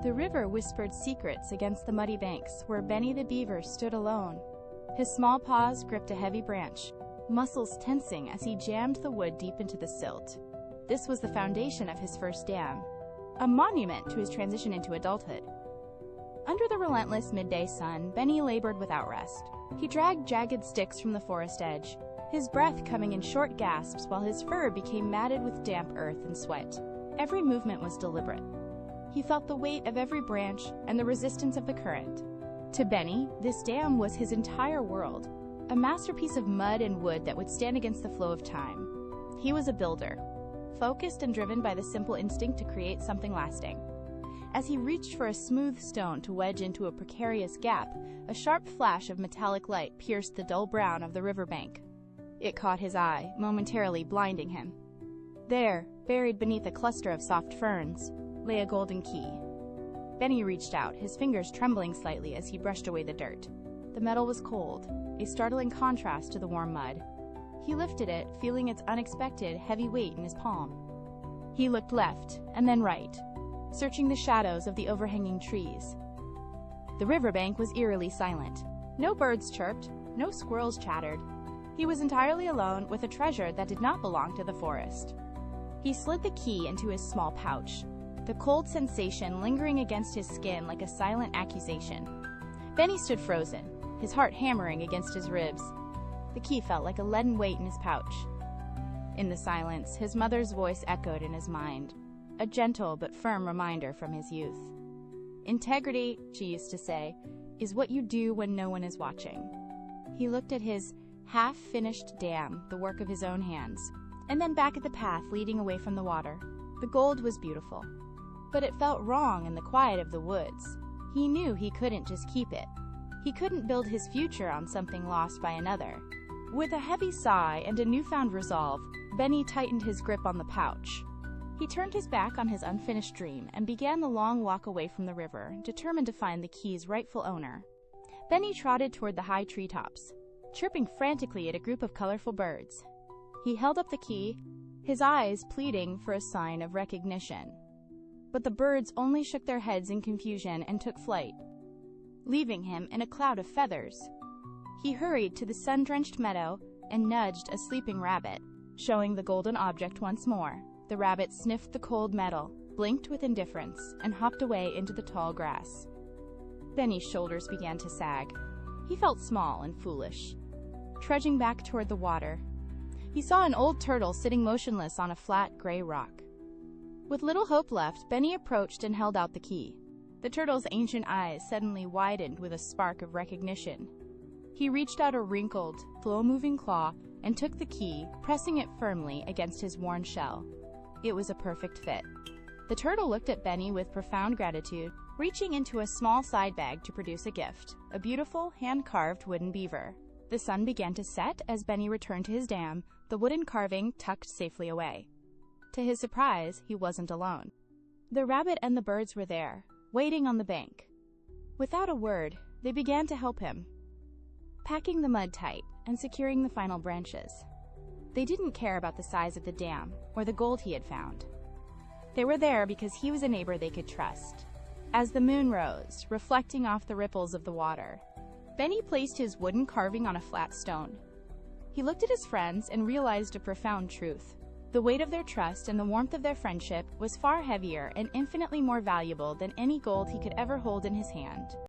The river whispered secrets against the muddy banks where Benny the Beaver stood alone. His small paws gripped a heavy branch, muscles tensing as he jammed the wood deep into the silt. This was the foundation of his first dam, a monument to his transition into adulthood. Under the relentless midday sun, Benny labored without rest. He dragged jagged sticks from the forest edge, his breath coming in short gasps while his fur became matted with damp earth and sweat. Every movement was deliberate. He felt the weight of every branch and the resistance of the current. To Benny, this dam was his entire world, a masterpiece of mud and wood that would stand against the flow of time. He was a builder, focused and driven by the simple instinct to create something lasting. As he reached for a smooth stone to wedge into a precarious gap, a sharp flash of metallic light pierced the dull brown of the riverbank. It caught his eye, momentarily blinding him. There, buried beneath a cluster of soft ferns, lay a golden key. Benny reached out, his fingers trembling slightly as he brushed away the dirt. The metal was cold, a startling contrast to the warm mud. He lifted it, feeling its unexpected, heavy weight in his palm. He looked left, and then right, searching the shadows of the overhanging trees. The riverbank was eerily silent. No birds chirped, no squirrels chattered. He was entirely alone with a treasure that did not belong to the forest. He slid the key into his small pouch, the cold sensation lingering against his skin like a silent accusation. Benny stood frozen, his heart hammering against his ribs. The key felt like a leaden weight in his pouch. In the silence, his mother's voice echoed in his mind, a gentle but firm reminder from his youth. "Integrity," she used to say, "is what you do when no one is watching." He looked at his half-finished dam, the work of his own hands, and then back at the path leading away from the water. The gold was beautiful, but it felt wrong in the quiet of the woods. He knew he couldn't just keep it. He couldn't build his future on something lost by another. With a heavy sigh and a newfound resolve, Benny tightened his grip on the pouch. He turned his back on his unfinished dream and began the long walk away from the river, determined to find the key's rightful owner. Benny trotted toward the high treetops, chirping frantically at a group of colorful birds. He held up the key, his eyes pleading for a sign of recognition. But the birds only shook their heads in confusion and took flight, leaving him in a cloud of feathers. He hurried to the sun-drenched meadow and nudged a sleeping rabbit, showing the golden object once more. The rabbit sniffed the cold metal, blinked with indifference, and hopped away into the tall grass. Benny's shoulders began to sag. He felt small and foolish. Trudging back toward the water, he saw an old turtle sitting motionless on a flat, gray rock. With little hope left, Benny approached and held out the key. The turtle's ancient eyes suddenly widened with a spark of recognition. He reached out a wrinkled, slow-moving claw and took the key, pressing it firmly against his worn shell. It was a perfect fit. The turtle looked at Benny with profound gratitude, reaching into a small side bag to produce a gift, a beautiful, hand-carved wooden beaver. The sun began to set as Benny returned to his dam, the wooden carving tucked safely away. To his surprise, he wasn't alone. The rabbit and the birds were there, waiting on the bank. Without a word, they began to help him, packing the mud tight and securing the final branches. They didn't care about the size of the dam or the gold he had found. They were there because he was a neighbor they could trust. As the moon rose, reflecting off the ripples of the water, Benny placed his wooden carving on a flat stone. He looked at his friends and realized a profound truth. The weight of their trust and the warmth of their friendship was far heavier and infinitely more valuable than any gold he could ever hold in his hand.